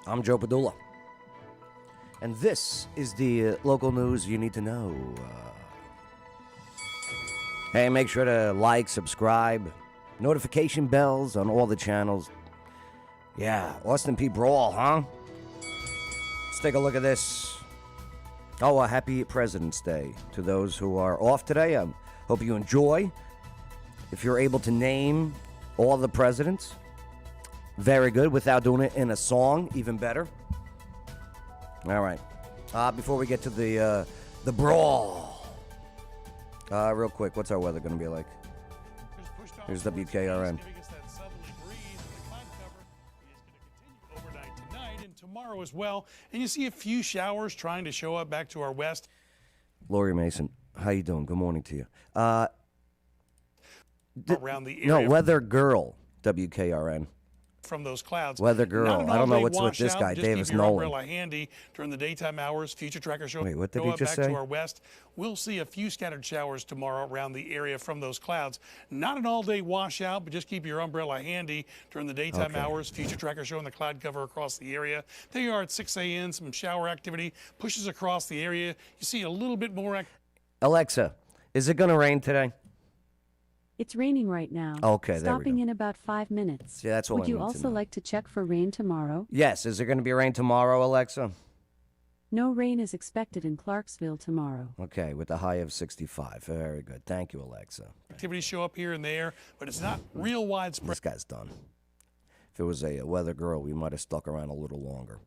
I'm Joe Padula. And this is the local news you need to know. Hey, make sure to like, subscribe, notification bells on all the channels. Yeah, Austin Peay Brawl, huh? Let's take a look at this. Oh, a happy President's Day to those who are off today. I hope you enjoy. If you're able to name all the presidents, very good. Without doing it in a song, even better. All right. Before we get to the brawl, real quick, what's our weather going to be like? Here's WKRN. Tomorrow as well, and you see a few showers trying to show up back to our west. Lori Mason, how you doing? Good morning to you. Around the area. No, Weather Girl, WKRN. From those clouds. Weather Girl. I don't know what's with this guy, Davis keep your Nolan. Umbrella handy during the daytime hours. Future tracker show. Wait, what did show he up just back say? to our west. We'll see a few scattered showers tomorrow around the area from those clouds. Not an all-day washout, but just keep your umbrella handy during the daytime hours. Future tracker showing the cloud cover across the area. There you are at 6 a.m. Some shower activity pushes across the area. You see a little bit more. Alexa, is it going to rain today? It's raining right now. Okay, there we Stopping go. in about 5 minutes. Yeah, that's all Would I you need to also know. like to check for rain tomorrow? Yes. Is there going to be rain tomorrow, Alexa? No rain is expected in Clarksville tomorrow. Okay, with a high of 65. Very good. Thank you, Alexa. Activities show up here and there, but it's not real widespread. This guy's done. If it was a Weather Girl, we might have stuck around a little longer.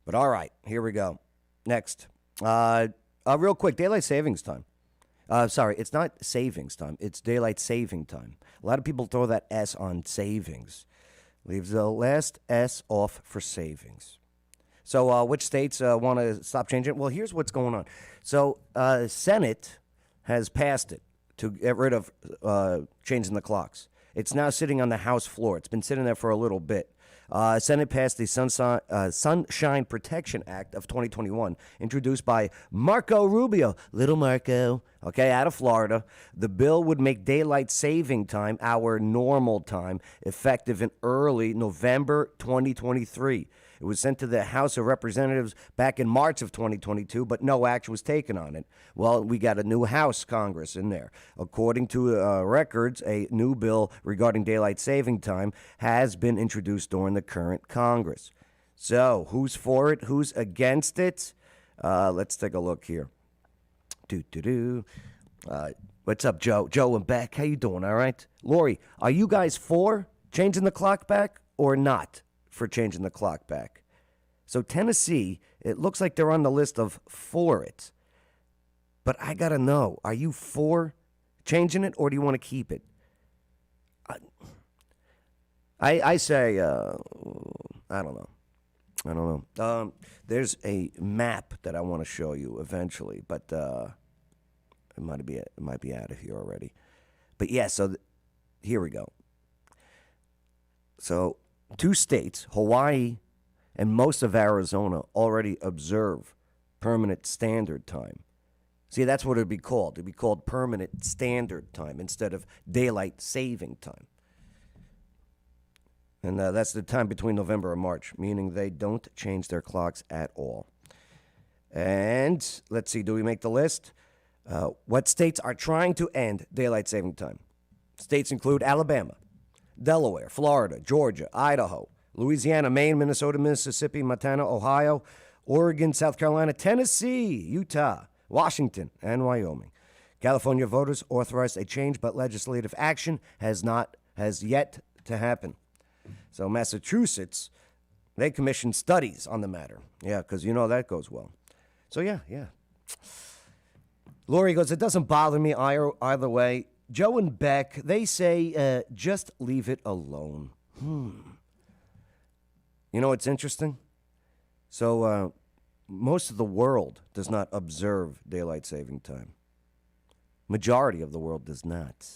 But all right, here we go. Next. Real quick, daylight savings time. Sorry, it's not savings time. It's daylight saving time. A lot of people throw that S on savings. Leave the last S off for savings. So which states want to stop changing it? Well, here's what's going on. So Senate has passed it to get rid of changing the clocks. It's now sitting on the House floor. It's been sitting there for a little bit. Senate passed the Sunshine Protection Act of 2021, introduced by Marco Rubio, little Marco, okay, out of Florida. The bill would make daylight saving time, our normal time, effective in early November 2023. It was sent to the House of Representatives back in March of 2022, but no action was taken on it. Well, we got a new House Congress in there. According to records, a new bill regarding daylight saving time has been introduced during the current Congress. So, who's for it? Who's against it? Let's take a look here. What's up, Joe? Joe and Beck, how you doing, all right? Lori, are you guys for changing the clock back or not for changing the clock back? So Tennessee, it looks like they're on the list of for it. But I got to know, are you for changing it or do you want to keep it? I say, I don't know. There's a map that I want to show you eventually, but it might be out of here already. But yeah, so here we go. So 2 states, Hawaii and most of Arizona, already observe permanent standard time. See, that's what it would be called. It would be called permanent standard time instead of daylight saving time. And that's the time between November and March, meaning they don't change their clocks at all. And let's see, do we make the list? What states are trying to end daylight saving time? States include Alabama, Delaware, Florida, Georgia, Idaho, Louisiana, Maine, Minnesota, Mississippi, Montana, Ohio, Oregon, South Carolina, Tennessee, Utah, Washington, and Wyoming. California voters authorized a change, but legislative action has yet to happen. So Massachusetts, they commissioned studies on the matter. Yeah, because you know that goes well. So yeah. Lori goes, it doesn't bother me either way. Joe and Beck, they say, just leave it alone. You know what's interesting? So most of the world does not observe daylight saving time. Majority of the world does not.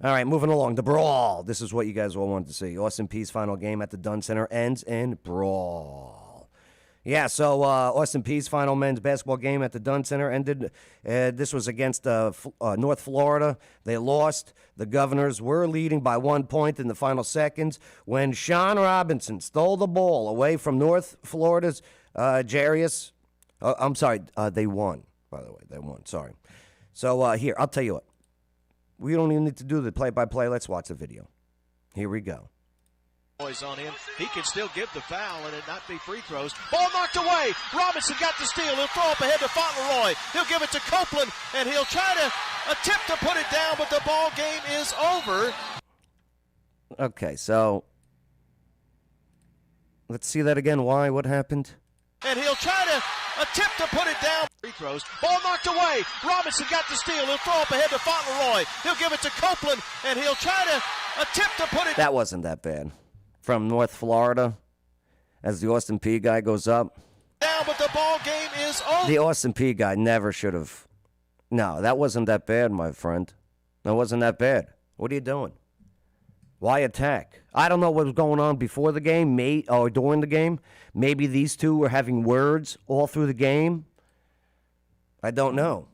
All right, moving along. The brawl. This is what you guys all wanted to see. Austin Peay's final game at the Dunn Center ends in brawl. Yeah, so Austin Peay's final men's basketball game at the Dunn Center ended. This was against North Florida. They lost. The Governors were leading by 1 point in the final seconds when Sean Robinson stole the ball away from North Florida's Jarius. I'm sorry, they won, by the way. They won, sorry. So here, I'll tell you what. We don't even need to do the play-by-play. Let's watch the video. Here we go. Boys on him. He can still give the foul and it not be free throws. Ball knocked away. Robinson got the steal. He'll throw up ahead to Fauntleroy. He'll give it to Copeland and he'll try to attempt to put it down, but the ball game is over. Okay, so let's see that again. Why? What happened? And he'll try to attempt to put it down. Free throws. Ball knocked away. Robinson got the steal. He'll throw up ahead to Fauntleroy. He'll give it to Copeland and he'll try to attempt to put it. That wasn't that bad. From North Florida, as the Austin Peay guy goes up. Down, but the ball game is over. The Austin Peay guy never should have. No, that wasn't that bad, my friend. That wasn't that bad. What are you doing? Why attack? I don't know what was going on before the game, or during the game. Maybe these two were having words all through the game. I don't know.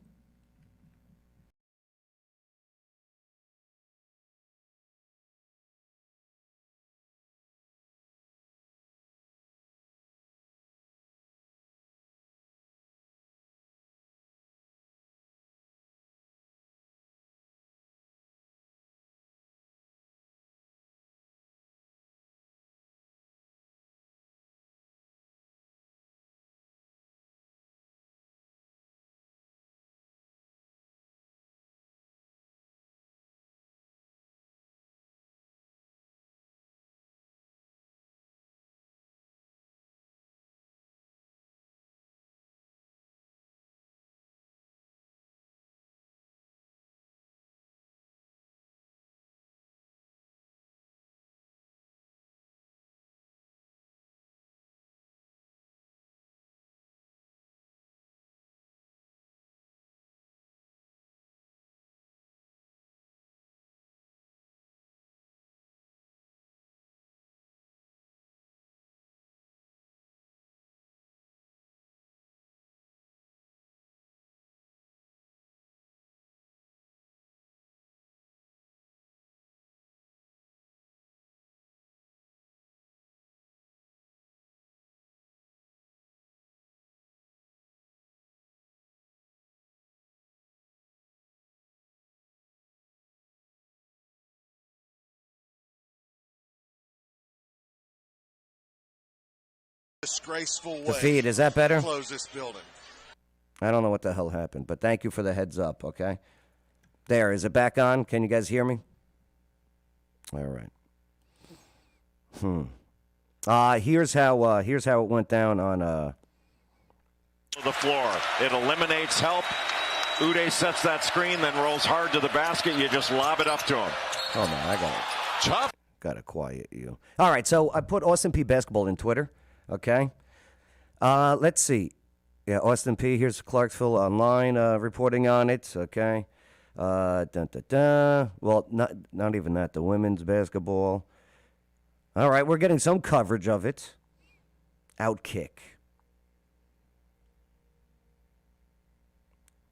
Disgraceful way The feed, is that better? to close this building. I don't know what the hell happened, but thank you for the heads up, okay? There, is it back on? Can you guys hear me? All right. Here's how it went down on the floor. It eliminates help. Uday sets that screen, then rolls hard to the basket. You just lob it up to him. Oh man, I got it. Tough. Gotta quiet you. All right, so I put Austin Peay basketball in Twitter. Okay. Let's see. Yeah, Austin Peay. Here's Clarksville Online reporting on it. Okay. Well, not even that. The women's basketball. All right, we're getting some coverage of it. Outkick.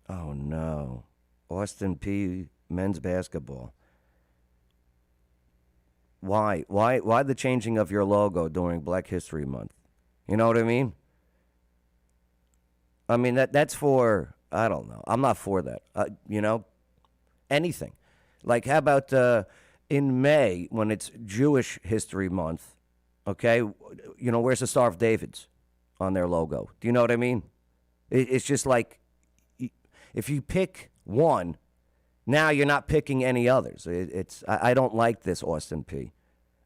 Oh no, Austin Peay men's basketball. Why the changing of your logo during Black History Month? You know what I mean? I mean, that's for, I don't know. I'm not for that. Anything. Like, how about in May, when it's Jewish History Month, okay, where's the Star of David's on their logo? Do you know what I mean? It's just like, if you pick one, now you're not picking any others. I don't like this, Austin Peay.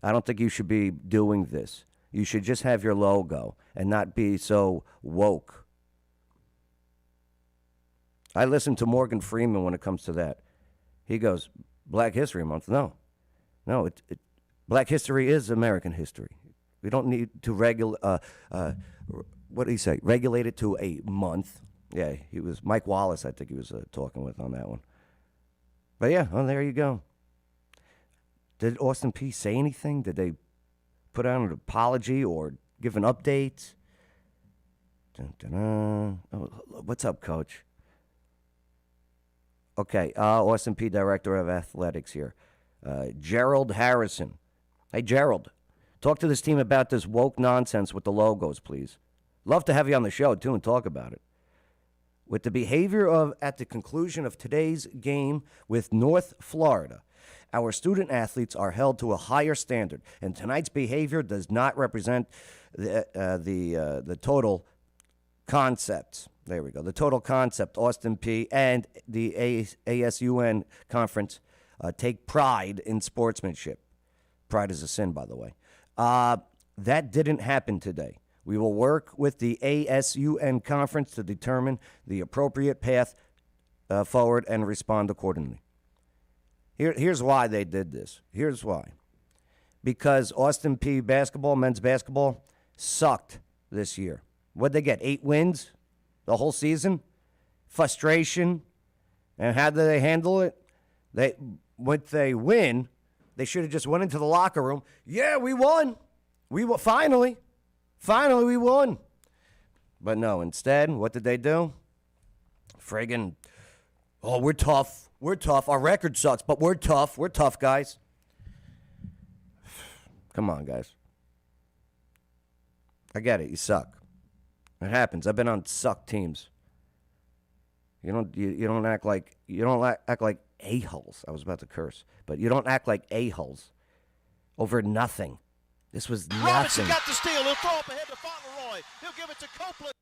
I don't think you should be doing this. You should just have your logo and not be so woke. I listen to Morgan Freeman when it comes to that. He goes, Black History Month. No, Black history is American history. We don't need to regulate it to a month. Yeah, he was Mike Wallace, I think he was talking with on that one. But yeah, well, there you go. Did Austin Peay say anything? Did they put out an apology or give an update? Oh, what's up, Coach? Okay, Austin Peay, Director of Athletics here. Gerald Harrison. Hey, Gerald, talk to this team about this woke nonsense with the logos, please. Love to have you on the show, too, and talk about it. With the behavior of at the conclusion of today's game with North Florida, our student athletes are held to a higher standard, and tonight's behavior does not represent the total concept. There we go. The total concept, Austin Peay and the ASUN conference take pride in sportsmanship. Pride is a sin, by the way. That didn't happen today. We will work with the ASUN conference to determine the appropriate path forward and respond accordingly. Here's why they did this. Here's why. Because Austin Peay basketball, men's basketball, sucked this year. What'd they get? 8 wins the whole season? Frustration. And how did they handle it? When they win, they should have just went into the locker room. Yeah, we won. We won. Finally, we won. But no, instead, what did they do? Friggin', oh, we're tough. We're tough. Our record sucks, but we're tough. We're tough, guys. Come on, guys. I get it. You suck. It happens. I've been on suck teams. You don't act like a-holes. I was about to curse, but you don't act like a-holes over nothing. This was nothing. Robinson got the steal. He'll throw up ahead to Fauntleroy. He'll give it to Copeland,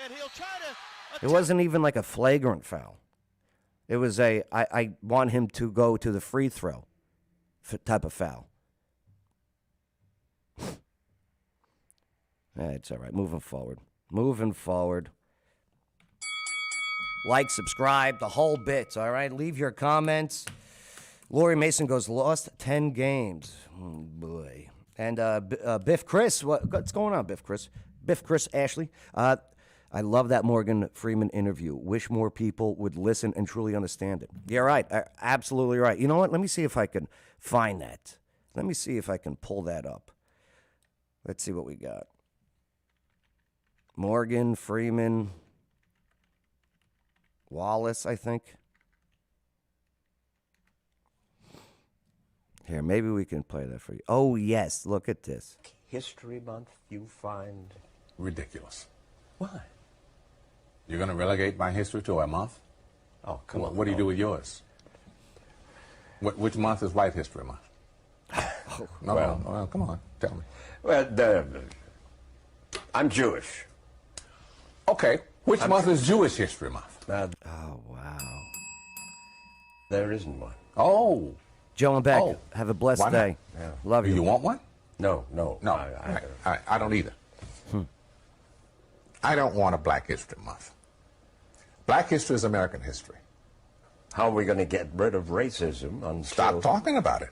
and he'll try to. It wasn't even like a flagrant foul. It was I want him to go to the free throw type of foul. It's all right. Moving forward. Like, subscribe, the whole bits, all right? Leave your comments. Lori Mason goes, lost 10 games. Oh, boy. And Biff Chris, what's going on, Biff Chris? Biff Chris Ashley. I love that Morgan Freeman interview. Wish more people would listen and truly understand it. You're right. Absolutely right. You know what? Let me see if I can find that. Let me see if I can pull that up. Let's see what we got. Morgan Freeman Wallace, I think. Here, maybe we can play that for you. Oh, yes. Look at this. History Month you find ridiculous. why? You're going to relegate my history to a month? Oh, come on. What do you do with yours? Which month is White History Month? No, come on, tell me. Well, I'm Jewish. Okay, which month is Jewish History Month? Oh, wow. There isn't one. Oh. Joe and Beck, Oh. have a blessed Why not? day. Yeah. Love Do you. you want one? No. No, I don't either. I don't want a Black History Month. Black history is American history. How are we going to get rid of racism? Stop talking about it.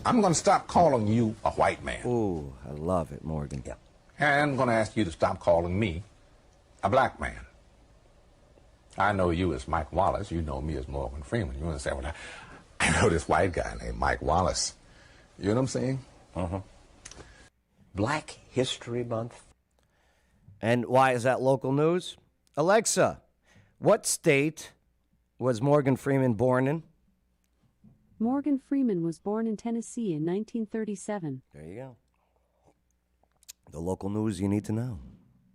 I'm going to stop calling you a white man. Ooh, I love it, Morgan. Yeah. And I'm going to ask you to stop calling me a black man. I know you as Mike Wallace. You know me as Morgan Freeman. You want to say, well, I know this white guy named Mike Wallace. You know what I'm saying? Uh-huh. Black History Month. And why is that local news? Alexa, what state was Morgan Freeman born in? Morgan Freeman was born in Tennessee in 1937. There you go. The local news you need to know.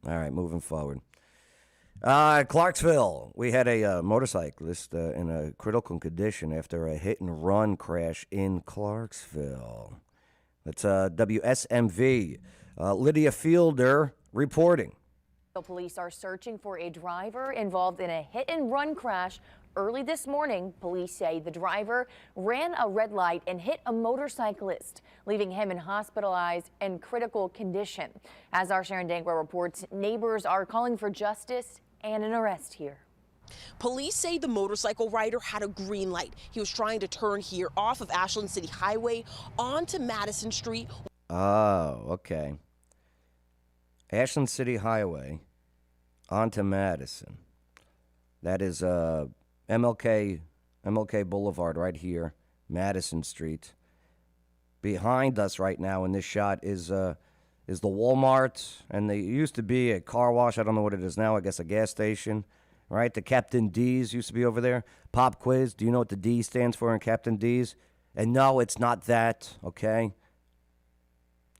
All right, moving forward. Clarksville, we had a motorcyclist in a critical condition after a hit-and-run crash in Clarksville. That's WSMV. Lydia Fielder reporting. Police are searching for a driver involved in a hit-and-run crash early this morning. Police say the driver ran a red light and hit a motorcyclist, leaving him hospitalized in critical condition. As our Sharon Dangler reports, neighbors are calling for justice and an arrest here. Police say the motorcycle rider had a green light. He was trying to turn here off of Ashland City Highway onto Madison Street. Oh, okay. Ashland City Highway onto Madison. That is MLK Boulevard right here, Madison Street. Behind us right now in this shot is is the Walmart, and there used to be a car wash. I don't know what it is now. I guess a gas station, right? The Captain D's used to be over there. Pop quiz. Do you know what the D stands for in Captain D's? And no, it's not that, okay?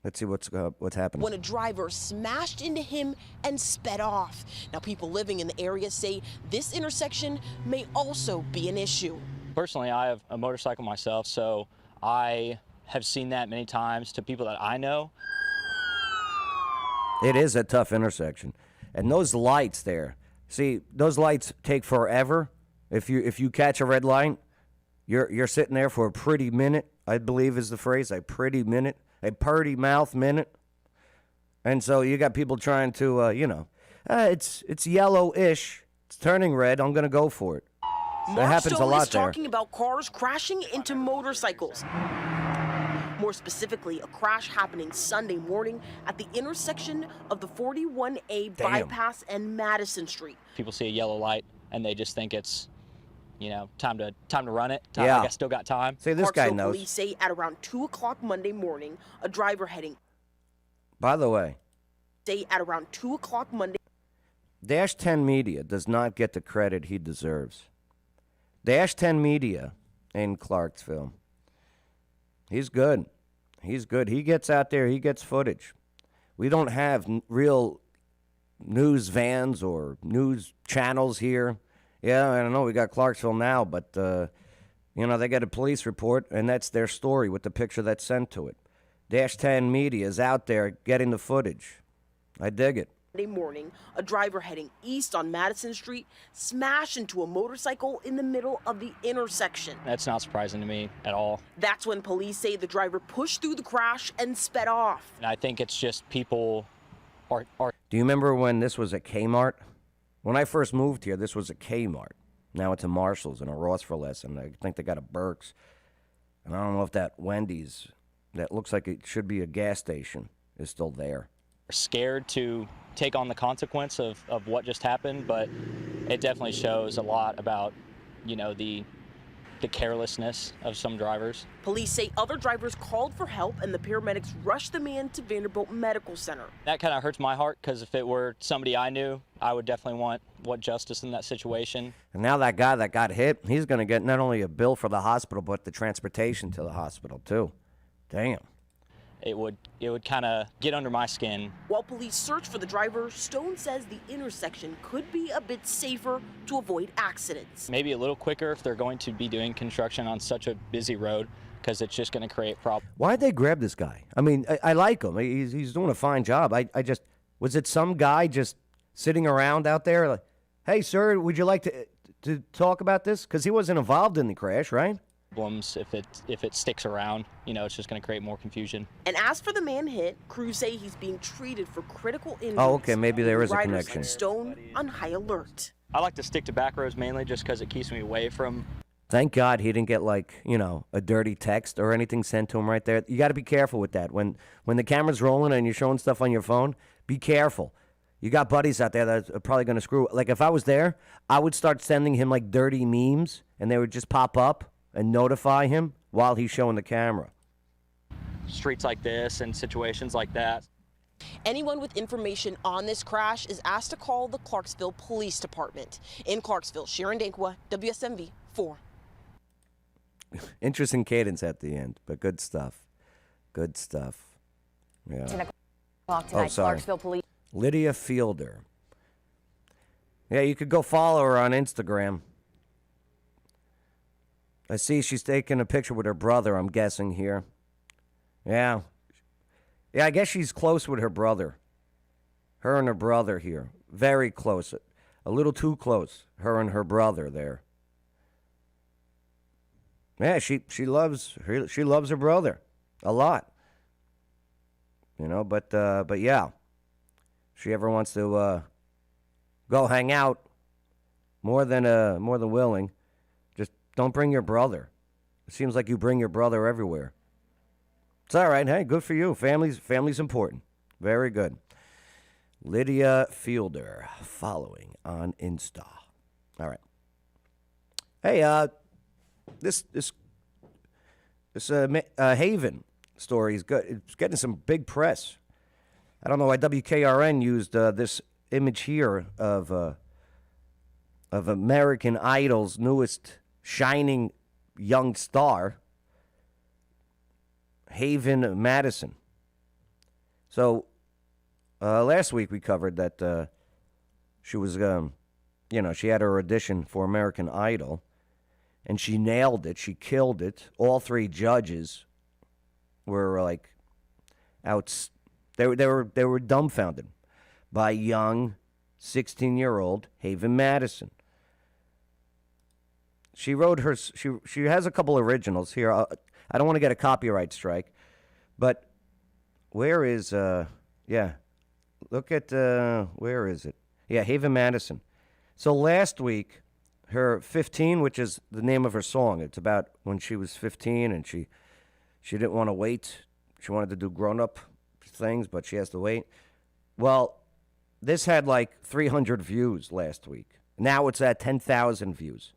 Let's see what's happening. When a driver smashed into him and sped off. Now, people living in the area say this intersection may also be an issue. Personally, I have a motorcycle myself, so I have seen that many times to people that I know. It is a tough intersection. And those lights there, see, those lights take forever. If you catch a red light, you're sitting there for a pretty minute, I believe is the phrase, a pretty minute, a purty mouth minute. And so you got people trying to, it's yellow-ish, it's turning red, I'm going to go for it. That happens a lot is there. talking about cars crashing into motorcycles. More specifically, a crash happening Sunday morning at the intersection of the 41A bypass and Madison Street. People see a yellow light and they just think it's, time to run it. Yeah. I still got time. See, this guy Clarksville knows. Police say at around 2 o'clock Monday morning, a driver heading. By the way, Say at around 2 o'clock Monday. Dash 10 Media does not get the credit he deserves. Dash 10 Media in Clarksville. He's good. He's good. He gets out there. He gets footage. We don't have real news vans or news channels here. Yeah, I don't know. We got Clarksville Now, but, they got a police report, and that's their story with the picture that's sent to it. Dash 10 Media is out there getting the footage. I dig it. Monday morning, a driver heading east on Madison Street smashed into a motorcycle in the middle of the intersection. That's not surprising to me at all. That's when police say the driver pushed through the crash and sped off. And I think it's just people are. Do you remember when this was a Kmart? When I first moved here, this was a Kmart. Now it's a Marshall's and a Ross for Less, and I think they got a Burke's. And I don't know if that Wendy's, that looks like it should be a gas station, is still there. Scared to take on the consequence of what just happened, but it definitely shows a lot about, the carelessness of some drivers. Police say other drivers called for help and the paramedics rushed the man to Vanderbilt Medical Center. That kind of hurts my heart because if it were somebody I knew, I would definitely want justice in that situation. And now that guy that got hit, he's going to get not only a bill for the hospital, but the transportation to the hospital, too. Damn. It would kind of get under my skin. While police search for the driver, Stone says the intersection could be a bit safer to avoid accidents. Maybe a little quicker if they're going to be doing construction on such a busy road, because it's just going to create problems. Why'd they grab this guy? I mean, I like him. He's doing a fine job. I just, was it some guy just sitting around out there like, hey, sir, would you like to talk about this? Because he wasn't involved in the crash, right? Problems if it sticks around, it's just going to create more confusion. And as for the man hit, crews say he's being treated for critical injuries. Oh, okay, maybe there is a Riders connection. like Stone on high alert. I like to stick to back roads mainly just because it keeps me away from. Thank God he didn't get a dirty text or anything sent to him right there. You got to be careful with that. When the camera's rolling and you're showing stuff on your phone, be careful. You got buddies out there that are probably going to screw. Like if I was there, I would start sending him dirty memes and they would just pop up and notify him while he's showing the camera. Streets like this and situations like that. Anyone with information on this crash is asked to call the Clarksville Police Department. In Clarksville, Sharon Dankwa, WSMV 4. Interesting cadence at the end, but good stuff. Good stuff. Yeah. 10 o'clock tonight, Clarksville Police. Lydia Fielder. Yeah, you could go follow her on Instagram. I see she's taking a picture with her brother, I'm guessing here. Yeah. Yeah, I guess she's close with her brother. Her and her brother here. Very close. A little too close. Her and her brother there. Yeah, she loves her brother a lot. But yeah. If she ever wants to go hang out, more than willing, don't bring your brother. It seems like you bring your brother everywhere. It's all right. Hey, good for you. Family's important. Very good. Lydia Fielder, following on Insta. All right. Hey, this Haven story is good. It's getting some big press. I don't know why WKRN used this image here of American Idol's newest shining young star, Haven Madison. So last week we covered that she was, she had her audition for American Idol, and she nailed it. She killed it. All three judges were like They were dumbfounded by young 16-year-old Haven Madison. She wrote her. She has a couple originals here. I don't want to get a copyright strike, but where is look at where is it? Yeah, Haven Madison. So last week, her 15, which is the name of her song. It's about when she was 15 and she didn't want to wait. She wanted to do grown-up things, but she has to wait. Well, this had like 300 views last week. Now it's at 10,000 views.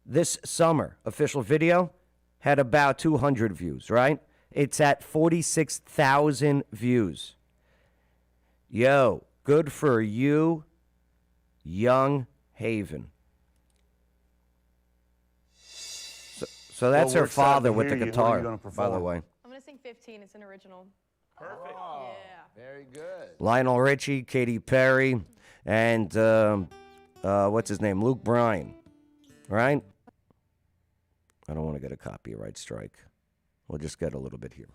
This summer, official video had about 200 views, right? It's at 46,000 views. Yo, good for you, young Haven. So that's her father with the guitar, by the way. I'm going to sing 15. It's an original. Perfect. Yeah. Very good. Lionel Richie, Katy Perry, and what's his name? Luke Bryan, right? I don't want to get a copyright strike. We'll just get a little bit here.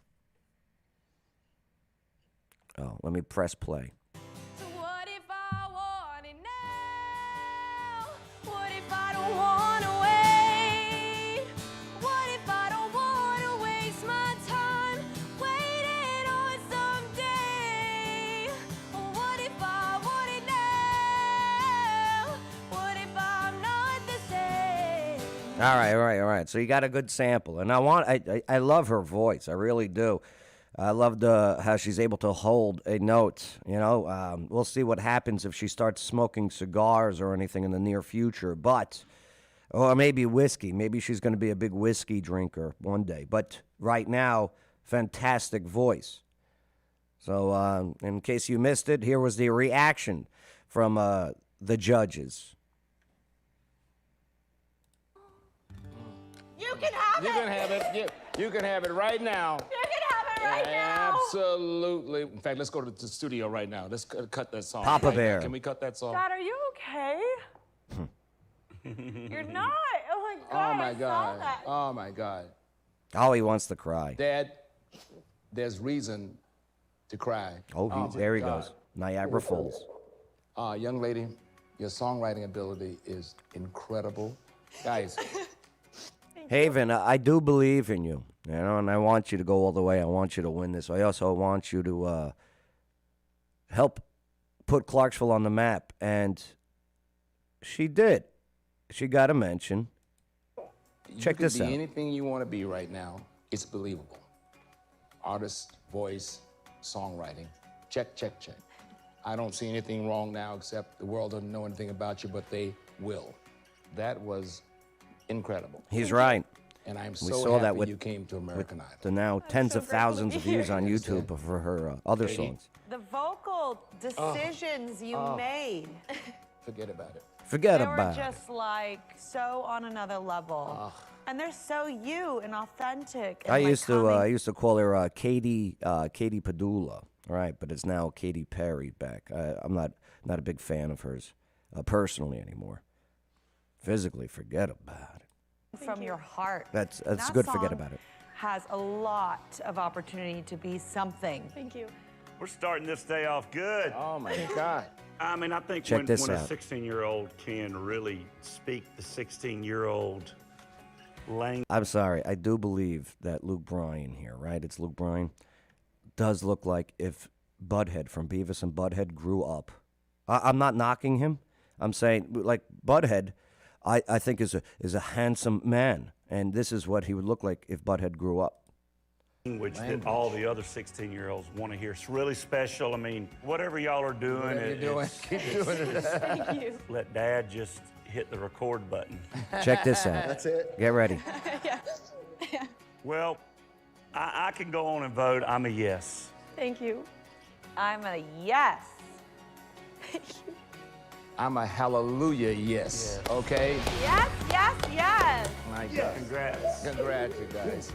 Oh, let me press play. So what if I want it now? What if I don't want to wait? What if I don't want to waste my time waiting on someday? What if I want it now? What if I'm not the same? All right. So you got a good sample, and I love her voice. I really do. I love how she's able to hold a note. We'll see what happens if she starts smoking cigars or anything in the near future. Or maybe whiskey. Maybe she's going to be a big whiskey drinker one day. But right now, fantastic voice. So in case you missed it, here was the reaction from the judges. You can have it. You can have it. You can have it right now. You can have it right now. Absolutely. In fact, let's go to the studio right now. Let's cut that song. Papa right Bear. Now. Can we cut that song? Dad, are you okay? You're not. Oh my God. Oh my I saw God. that. Oh my God. Oh, he wants to cry. Dad, there's reason to cry. There he goes. Niagara Falls. Young lady, your songwriting ability is incredible. Guys. Haven, I do believe in you, and I want you to go all the way. I want you to win this. I also want you to help put Clarksville on the map, and she did. She got a mention. Check this out. You can be anything you want to be right now. It's believable. Artist, voice, songwriting. Check. I don't see anything wrong now except the world doesn't know anything about you, but they will. That was incredible. He's right. And I'm we so saw happy that with, you came to American Idol. The now tens of thousands of views on YouTube for her other Katie? songs. The vocal decisions you made. Forget about it. Forget they about were just like so on another level. And they're so you and authentic. And I like used to call her Katie Padula, right? But it's now Katy Perry back. I'm not a big fan of hers personally anymore. Physically, forget about it. from your heart. That's That good. Forget song about it. Has a lot of opportunity to be something. Thank you. We're starting this day off good. Oh my God. I mean, I think Check when this a out. 16-year-old can really speak the 16-year-old language. I'm sorry. I do believe that Luke Bryan here, right? It's Luke Bryan. Does look like if Butthead from Beavis and Butthead grew up. I'm not knocking him. I'm saying, like, Butthead, I think is a handsome man, and this is what he would look like if Butthead grew up. Language that all the other 16-year-olds want to hear. It's really special. I mean, whatever y'all are doing, Whatever you're doing, keep doing it. Thank you. let Dad just hit the record button. Check this out. That's it. Get ready. Yeah. Well, I can go on and vote. I'm a yes. Thank you. I'm a yes. I'm a hallelujah yes. Okay? Yes, yes, yes. My God. Congrats. Congrats, you guys.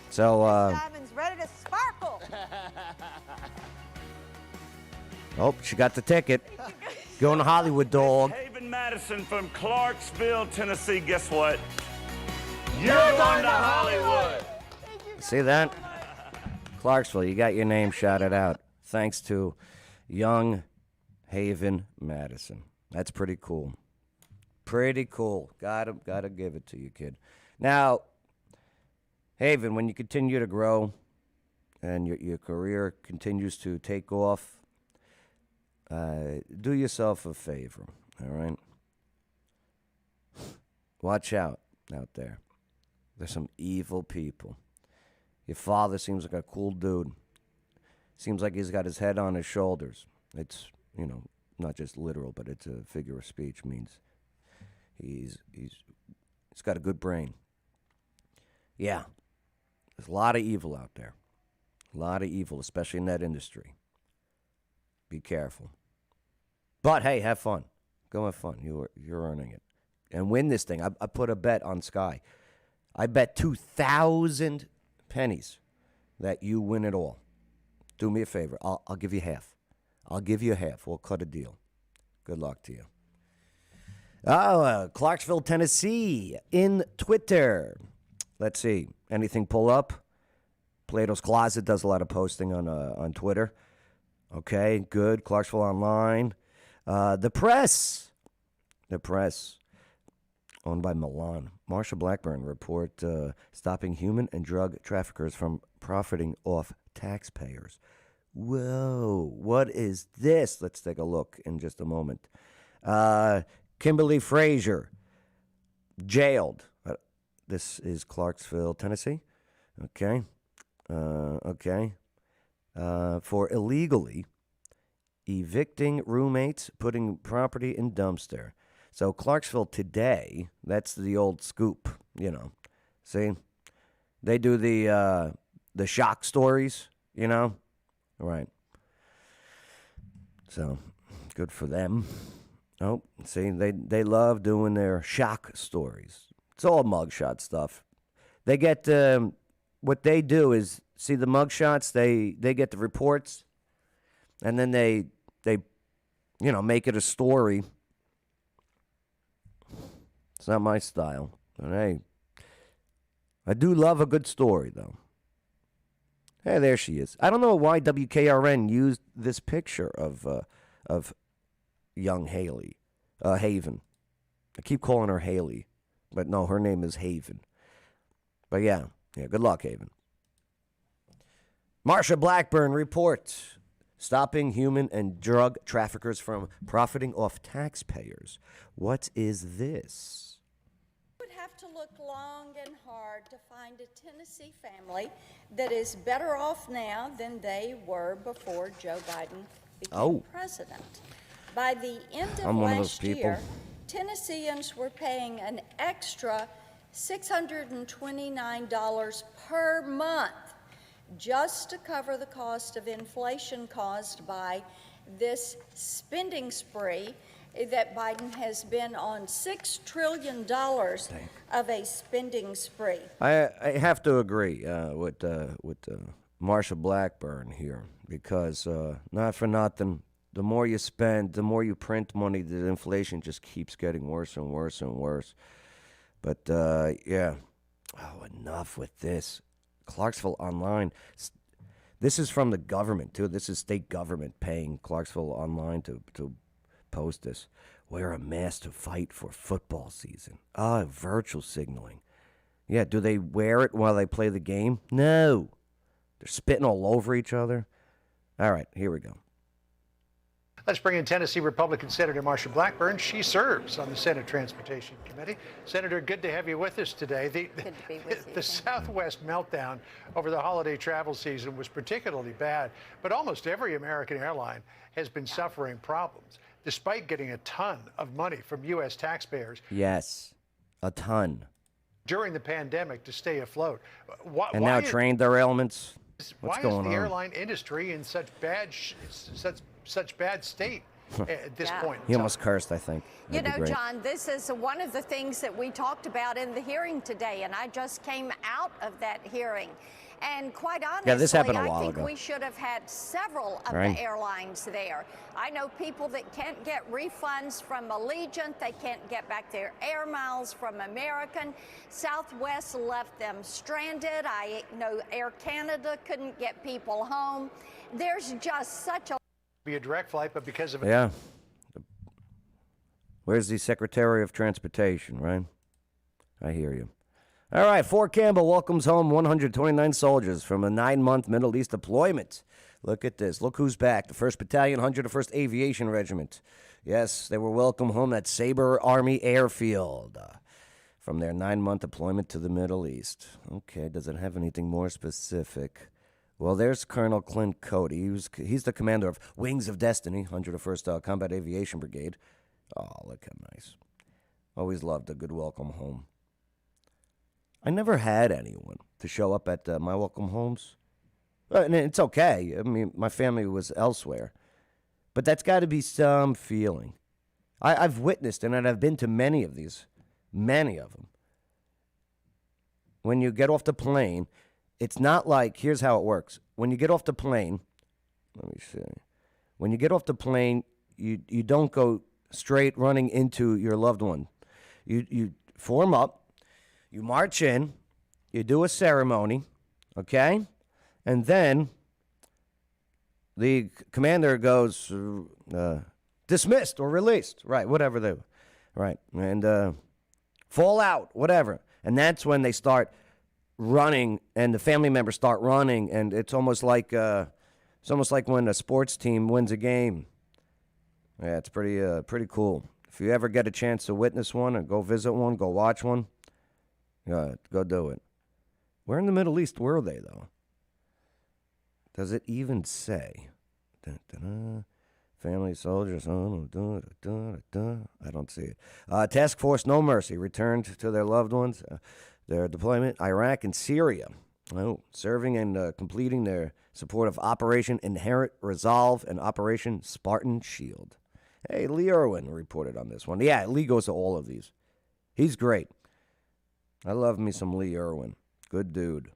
So, Diamond's ready to sparkle. oh, she got the ticket. Going to Hollywood, dog. Haven Madison from Clarksville, Tennessee. Guess what? You're going to Hollywood. See that? Clarksville, you got your name shouted out. Thanks to young Haven Madison. That's pretty cool. Pretty cool. Gotta give it to you, kid. Now, Haven, when you continue to grow and your career continues to take off, do yourself a favor, all right? Watch out there. There's some evil people. Your father seems like a cool dude. Seems like he's got his head on his shoulders. It's, not just literal, but it's a figure of speech. Means he's got a good brain. Yeah. There's a lot of evil out there. A lot of evil, especially in that industry. Be careful. But hey, have fun. Go have fun. You're earning it. And win this thing. I put a bet on Sky. I bet 2,000 pennies that you win it all. Do me a favor. I'll give you half. I'll give you half. We'll cut a deal. Good luck to you. Oh, Clarksville, Tennessee, in Twitter. Let's see. Anything pull up? Plato's Closet does a lot of posting on Twitter. Okay, good. Clarksville Online. The Press, owned by Milan. Marsha Blackburn report stopping human and drug traffickers from profiting off taxpayers. Whoa, what is this? Let's take a look in just a moment. Kimberly Frazier, jailed. This is Clarksville, Tennessee. Okay. For illegally evicting roommates, putting property in dumpster. So Clarksville Today, that's the old scoop, See? They do the shock stories, Right. So, good for them. Oh, see, they love doing their shock stories. It's all mugshot stuff. They get, what they do is, see the mugshots, they get the reports, and then they make it a story. It's not my style. But hey, I do love a good story, though. Hey, there she is. I don't know why WKRN used this picture of young Haven. I keep calling her Haley, but no, her name is Haven. But yeah, good luck, Haven. Marsha Blackburn reports stopping human and drug traffickers from profiting off taxpayers. What is this? Would have to look long and hard to find a Tennessee family that is better off now than they were before Joe Biden became president. By the end of last year, Tennesseans were paying an extra $629 per month just to cover the cost of inflation caused by this spending spree that Biden has been on $6 trillion of a spending spree. I have to agree with Marsha Blackburn here because not for nothing, the more you spend, the more you print money, the inflation just keeps getting worse and worse and worse. But enough with this. Clarksville Online. This is from the government too. This is state government paying Clarksville Online to post this. Wear a mask to fight for football season. Virtual signaling. Yeah, do they wear it while they play the game? No. They're spitting all over each other. All right, here we go. Let's bring in Tennessee Republican Senator Marsha Blackburn. She serves on the Senate Transportation Committee. Senator, good to have you with us today. Good to be with you. The Southwest meltdown over the holiday travel season was particularly bad, but almost every American airline has been suffering problems, despite getting a ton of money from U.S. taxpayers. A ton. During the pandemic to stay afloat. Now train derailments. What's Why going is the on? airline industry in such bad state at this point? He almost cursed, I think. You That'd be know, great. John, this is one of the things that we talked about in the hearing today, and I just came out of that hearing. And quite honestly, this happened a while I think ago. we should have had several of Right. the airlines there. I know people that can't get refunds from Allegiant. They can't get back their air miles from American. Southwest left them stranded. I know Air Canada couldn't get people home. There's just such a Be a direct flight, but because of Yeah. Where's the Secretary of Transportation, right? I hear you. All right, Fort Campbell welcomes home 129 soldiers from a 9-month Middle East deployment. Look at this. Look who's back. The 1st Battalion, 101st Aviation Regiment. Yes, they were welcome home at Sabre Army Airfield from their 9-month deployment to the Middle East. Okay, does it have anything more specific? Well, there's Colonel Clint Cody. He's the commander of Wings of Destiny, 101st Combat Aviation Brigade. Oh, look how nice. Always loved a good welcome home. I never had anyone to show up at my welcome homes. And it's okay. I mean, my family was elsewhere. But that's got to be some feeling. I've witnessed, and I've been to many of these, many of them. When you get off the plane, it's not like, here's how it works. When you get off the plane, let me see. When you get off the plane, you don't go straight running into your loved one. You form up. You march in, you do a ceremony, okay? And then the commander goes, dismissed or released. Right, whatever they, right. And fall out, whatever. And that's when they start running and the family members start running. And it's almost like when a sports team wins a game. Yeah, it's pretty cool. If you ever get a chance to witness one or go visit one, go watch one, yeah, go do it. Where in the Middle East were they, though? Does it even say? Family soldiers. I don't see it. Task Force No Mercy returned to their loved ones. Their deployment, Iraq and Syria. Oh, serving and completing their support of Operation Inherent Resolve and Operation Spartan Shield. Hey, Lee Irwin reported on this one. Yeah, Lee goes to all of these. He's great. I love me some Lee Irwin. Good dude.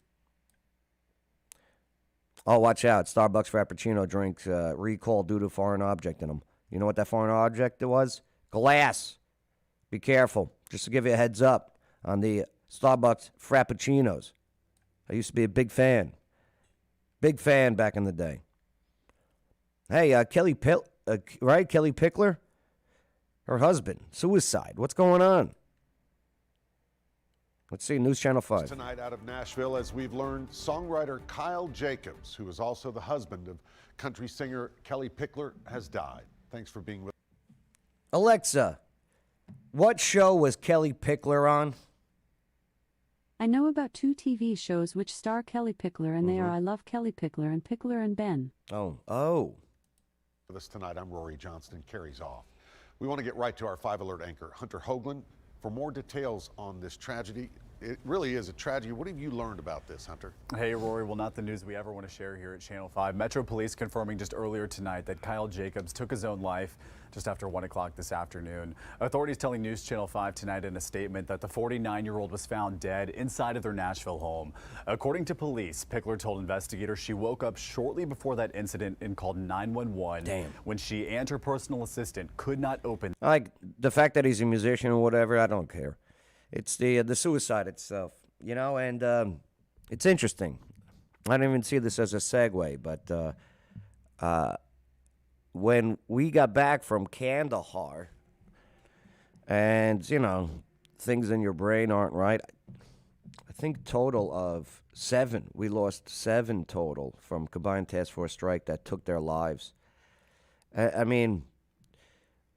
Oh, watch out. Starbucks Frappuccino drinks recalled due to foreign object in them. You know what that foreign object was? Glass. Be careful. Just to give you a heads up on the Starbucks Frappuccinos. I used to be a big fan. Big fan back in the day. Hey, Kelly Pickler? Her husband. Suicide. What's going on? Let's see, News Channel 5. Tonight out of Nashville, as we've learned, songwriter Kyle Jacobs, who is also the husband of country singer Kelly Pickler, has died. Thanks for being with us. Alexa, what show was Kelly Pickler on? I know about 2 TV shows which star Kelly Pickler, and they are I Love Kelly Pickler and Pickler and Ben. Oh. With us tonight, I'm Rory Johnston. Carries off. We want to get right to our 5 Alert anchor, Hunter Hoagland, for more details on this tragedy. It really is a tragedy. What have you learned about this, Hunter? Hey, Rory. Well, not the news we ever want to share here at Channel 5. Metro Police confirming just earlier tonight that Kyle Jacobs took his own life just after 1 o'clock this afternoon. Authorities telling News Channel 5 tonight in a statement that the 49-year-old was found dead inside of their Nashville home. According to police, Pickler told investigators she woke up shortly before that incident and called 911 when she and her personal assistant could not open. Like the fact that he's a musician or whatever, I don't care. It's the suicide itself, you know, and it's interesting. I don't even see this as a segue, but when we got back from Kandahar and, you know, things in your brain aren't right, I think total of 7. We lost 7 total from Combined Task Force Strike that took their lives. I mean,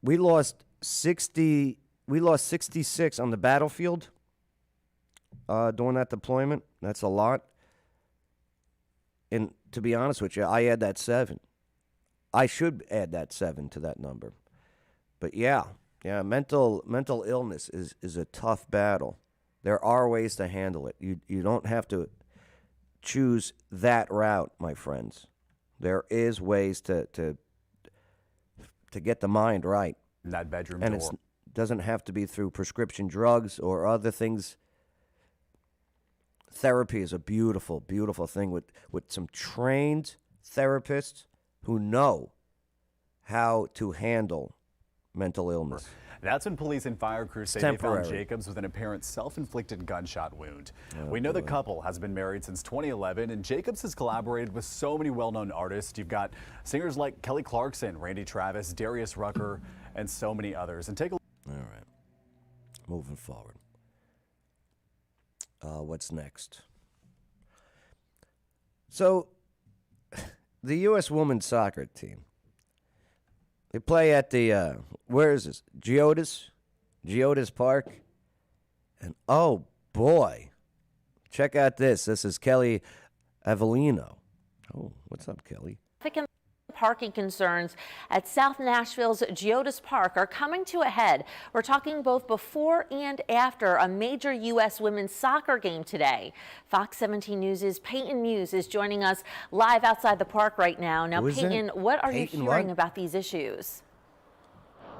we lost 66 on the battlefield during that deployment. That's a lot. And to be honest with you, I add that 7. I should add that 7 to that number. But yeah, mental illness is a tough battle. There are ways to handle it. You don't have to choose that route, my friends. There is ways to get the mind right. That bedroom and door. it doesn't have to be through prescription drugs or other things. Therapy is a beautiful, beautiful thing with some trained therapists who know how to handle mental illness. That's when police and fire crews say they found Jacobs with an apparent self-inflicted gunshot wound. We know the couple has been married since 2011, and Jacobs has collaborated with so many well-known artists. You've got singers like Kelly Clarkson, Randy Travis, Darius Rucker, and so many others. And take a look. All right. Moving forward. What's next? So, the U.S. women's soccer team. They play at the, where is this? Geodis Park. And oh boy, check out this. This is Kelly Avellino. Oh, what's up, Kelly? Parking concerns at South Nashville's Geodis Park are coming to a head. We're talking both before and after a major U.S. women's soccer game today. Fox 17 News' Peyton Muse is joining us live outside the park right now. Now, Peyton, what are you hearing about these issues?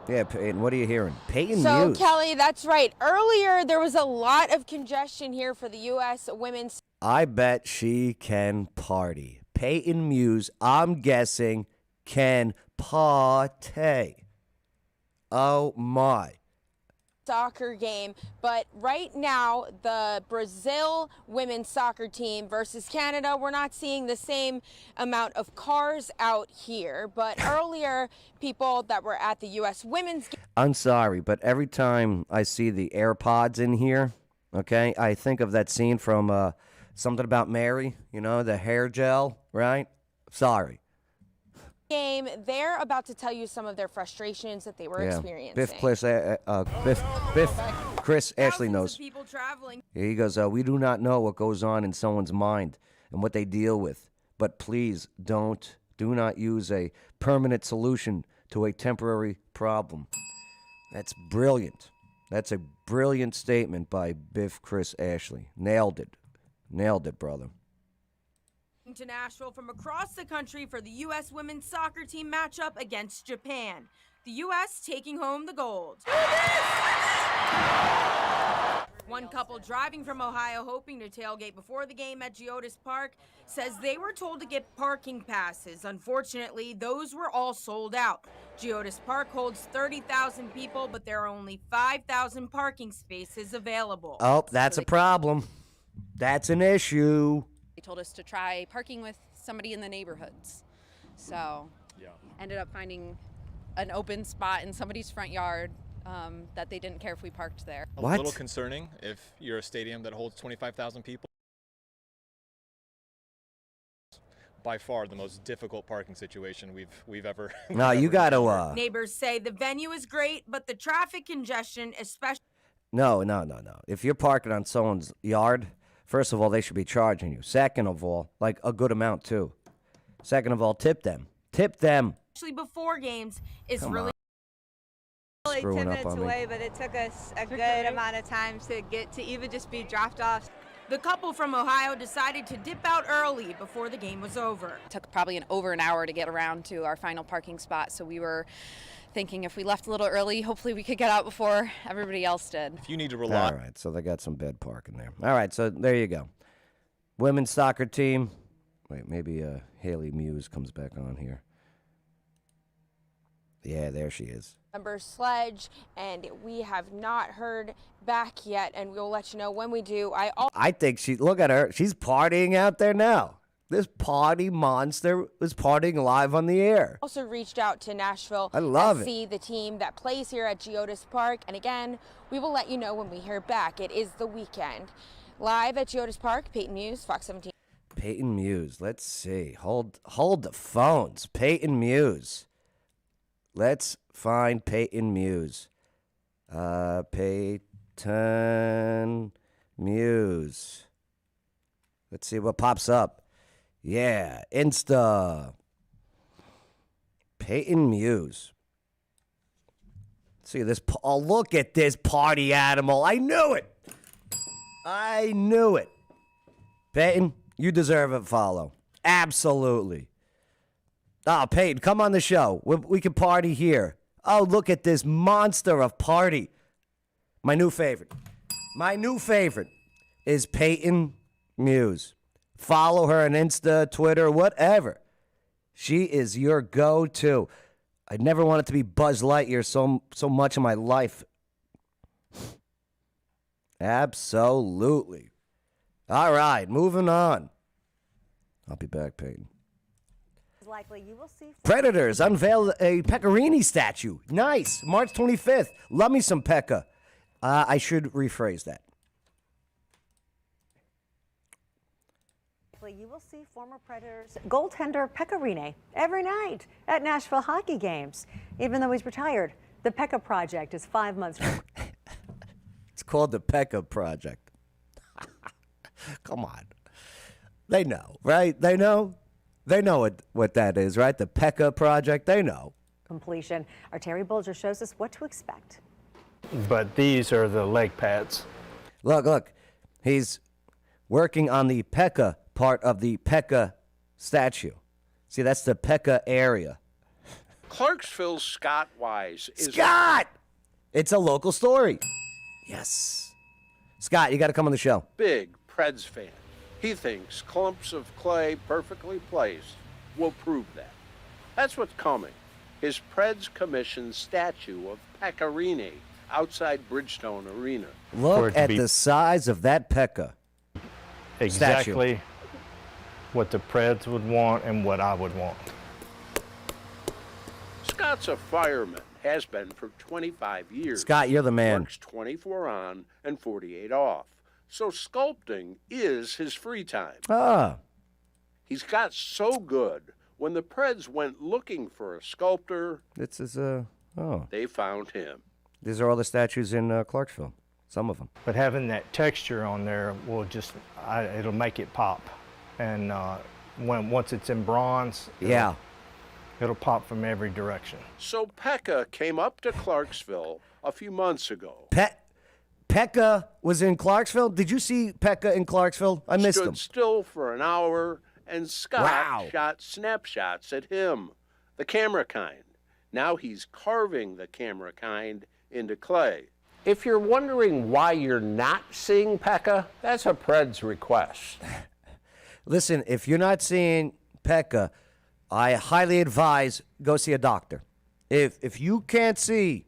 Yeah, Peyton, what are you hearing? Peyton So, Muse. Kelly, that's right. Earlier, there was a lot of congestion here for the U.S. women's. I bet she can party. Peyton Muse, I'm guessing, can party. Oh, my. Soccer game, but right now the Brazil women's soccer team versus Canada, we're not seeing the same amount of cars out here, but earlier people that were at the U.S. women's game. I'm sorry, but every time I see the AirPods in here, okay, I think of that scene from Something About Mary, you know, the hair gel, right? Sorry. Game, they're about to tell you some of their frustrations that they were experiencing. Biff Chris Ashley knows. People traveling. He goes, we do not know what goes on in someone's mind and what they deal with, but please do not use a permanent solution to a temporary problem. That's brilliant. That's a brilliant statement by Biff Chris Ashley. Nailed it. Nailed it, brother. To Nashville from across the country for the U.S. women's soccer team matchup against Japan. The U.S. taking home the gold. One couple driving from Ohio hoping to tailgate before the game at Geodis Park says they were told to get parking passes. Unfortunately, those were all sold out. Geodis Park holds 30,000 people, but there are only 5,000 parking spaces available. Oh, that's a problem. That's an issue. They told us to try parking with somebody in the neighborhoods. So ended up finding an open spot in somebody's front yard that they didn't care if we parked there. A little concerning if you're a stadium that holds 25,000 people. By far the most difficult parking situation we've ever. No, you got to. Neighbors say the venue is great, but the traffic congestion, especially. No. If you're parking on someone's yard, first of all, they should be charging you. Second of all, like a good amount too. Second of all, tip them. Tip them. Especially before games is Come really. on. Only 10 Screwing up minutes on me. away, but it took us a good amount of time to get to even just be dropped off. The couple from Ohio decided to dip out early before the game was over. It took probably over an hour to get around to our final parking spot, so we were thinking if we left a little early, hopefully we could get out before everybody else did. If you need to rely. All right, so they got some bed parking there. All right, so there you go. Women's soccer team. Wait, maybe Haley Muse comes back on here. Yeah, there she is. Member Sledge, and we have not heard back yet, and we'll let you know when we do. I think look at her. She's partying out there now. This party monster was partying live on the air. Also reached out to Nashville I love to see the team that plays here at Geodis Park, and again, we will let you know when we hear back. It is the weekend. Live at Geodis Park, Peyton Muse, Fox 17. Peyton Muse. Let's see. Hold the phones. Peyton Muse. Let's find Peyton Muse. Peyton Muse. Let's see what pops up. Yeah, Insta. Peyton Muse. See this. Oh, look at this party animal. I knew it. Peyton, You deserve a follow. Absolutely. Oh, Peyton, come on the show. We can party here. Oh, look at this monster of party. My new favorite. My new favorite is Peyton Muse. Follow her on Insta, Twitter, whatever. She is your go-to. I never wanted to be Buzz Lightyear so much in my life. Absolutely. All right, moving on. I'll be back, Peyton. Likely you will see Predators unveiled a Pecorini statue. Nice. March 25th. Love me some Pekka. I should rephrase that. you will see former Predators goaltender Pecorini every night at Nashville hockey games. Even though he's retired, the Pekka Project is 5 months. It's called the Pekka Project. Come on. They know, right? They know? They know what that is, right? The Pekka Project, they know. Completion. Our Terry Bulger shows us what to expect. But these are the leg pads. Look. He's working on the Pekka part of the Pekka statue. See, that's the Pekka area. Clarksville's Scott Wise is... Scott! It's a local story. Yes. Scott, you got to come on the show. Big Preds fan. He thinks clumps of clay perfectly placed will prove that. That's what's coming. His Preds commissioned statue of Pecorini outside Bridgestone Arena. Look at the size of that Pekka. Exactly statue. What the Preds would want and what I would want. Scott's a fireman, has been for 25 years. Scott, you're the man. Works 24 on and 48 off. So sculpting is his free time. Ah. He's got so good, when the Preds went looking for a sculptor, This is, they found him. These are all the statues in Clarksville. Some of them. But having that texture on there will just, it'll make it pop. And once it's in bronze, it'll pop from every direction. So Pekka came up to Clarksville a few months ago. Pekka was in Clarksville? Did you see Pekka in Clarksville? I missed him. Stood still for an hour, and Scott shot snapshots at him, the camera kind. Now he's carving the camera kind into clay. If you're wondering why you're not seeing Pekka, that's a Preds request. Listen, if you're not seeing Pekka, I highly advise go see a doctor. If you can't see,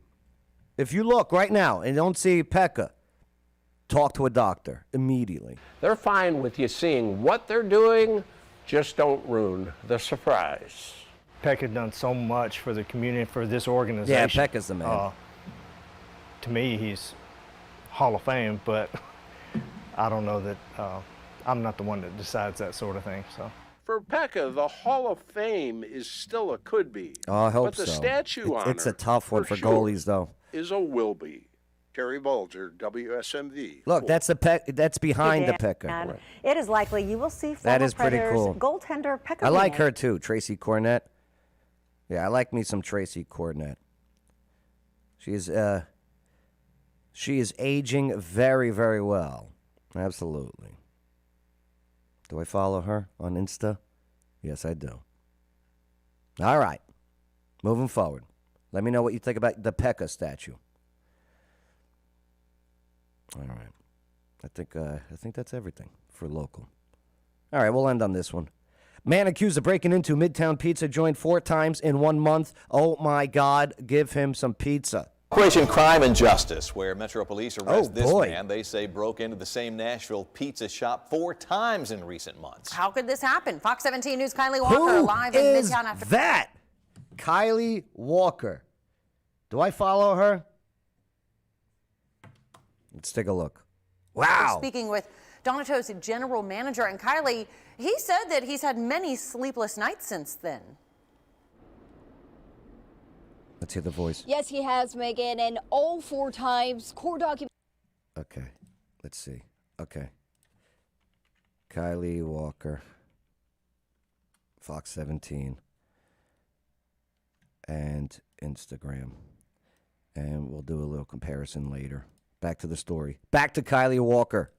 if you look right now and don't see Pekka, talk to a doctor immediately. They're fine with you seeing what they're doing, just don't ruin the surprise. Pekka done so much for the community, for this organization. Yeah, Pekka's the man. To me, he's Hall of Fame, but I don't know that I'm not the one that decides that sort of thing. So for Pekka, the Hall of Fame is still a could be. Oh, I hope but the so. statue honor, It's a tough one for sure, goalies, though. Is a will be. Terry Bulger, WSMV. Look, that's that's behind the Pekka. And it is likely you will see former That is pretty Predators cool. goaltender Pecorini. I like her too, Tracy Cornett. Yeah, I like me some Tracy Cornett. She is aging very, very well. Absolutely. Do I follow her on Insta? Yes, I do. All right. Moving forward. Let me know what you think about the Pekka statue. All right. I think that's everything for local. All right, we'll end on this one. Man accused of breaking into Midtown Pizza joined 4 times in 1 month. Oh, my God. Give him some pizza. Operation Crime and Justice, where Metro Police arrest this boy. man they say broke into the same Nashville pizza shop 4 times in recent months. How could this happen? Fox 17 News' Kylie Walker Who live in is Midtown after that? Kylie Walker. Do I follow her? Let's take a look. Wow. speaking with Donato's general manager. And Kylie, he said that he's had many sleepless nights since then. Let's hear the voice. Yes, he has, Megan, and all 4 times. Court document. Okay. Let's see. Okay. Kylie Walker. Fox 17. And Instagram. And we'll do a little comparison later. Back to the story. Back to Kylie Walker.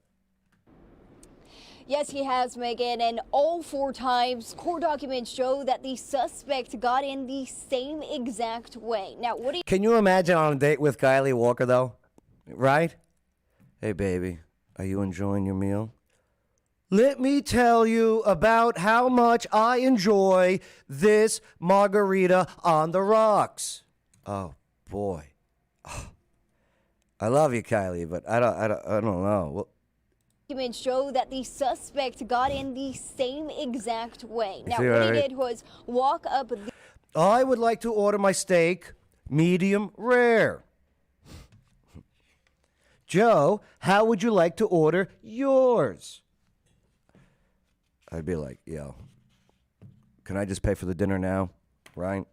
Yes, he has, Megan, and all 4 times, court documents show that the suspect got in the same exact way. Now, what do you... Can you imagine on a date with Kylie Walker, though? Right? Hey, baby, are you enjoying your meal? Let me tell you about how much I enjoy this margarita on the rocks. Oh, boy. Oh, I love you, Kylie, but I don't know. Well, documents show that the suspect got in the same exact way. Now, see, what he right? did was walk up the... I would like to order my steak medium rare. Joe, how would you like to order yours? I'd be like, yo, can I just pay for the dinner now? Right?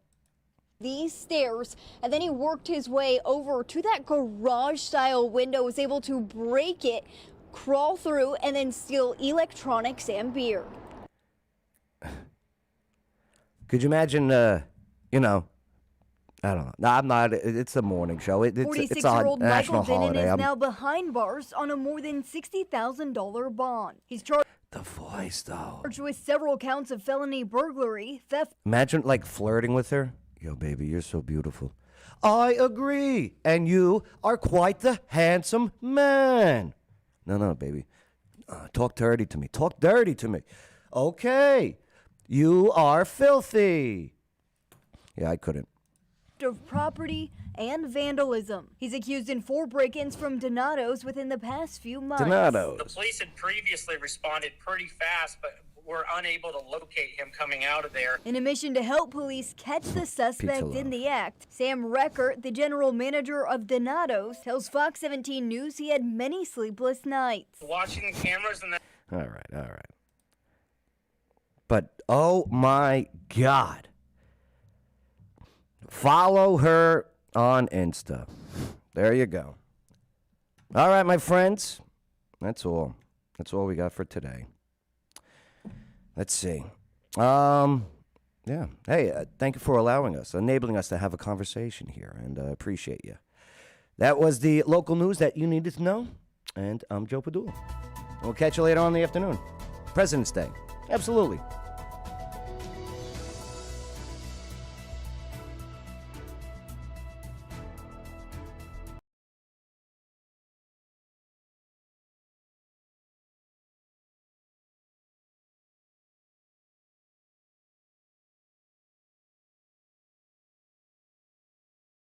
these stairs, and then he worked his way over to that garage-style window, was able to break it, crawl through, and then steal electronics and beer. Could you imagine, you know, I don't know. No, I'm not. It's a morning show. It's a 46-year-old national Michael Denon holiday. is now behind bars on a more than $60,000 bond. He's charged. The voice, though. Charged with several counts of felony burglary, theft. Imagine, like, flirting with her. Yo, baby, you're so beautiful. I agree. And you are quite the handsome man. No, baby. Talk dirty to me. Talk dirty to me. Okay. You are filthy. Yeah, I couldn't. Of property and vandalism. He's accused in 4 break-ins from Donato's within the past few months. Donato's. The police had previously responded pretty fast, but were unable to locate him coming out of there. In a mission to help police catch the suspect Pizza in the act, Sam Reckert, the general manager of Donato's, tells Fox 17 News he had many sleepless nights. Watching the cameras and then... All right. But, oh my God. Follow her on Insta. There you go. All right, my friends. That's all. That's all we got for today. Let's see. Yeah. Hey, thank you for allowing us, enabling us to have a conversation here, and I appreciate you. That was the local news that you needed to know, and I'm Joe Padula. We'll catch you later on in the afternoon. President's Day. Absolutely.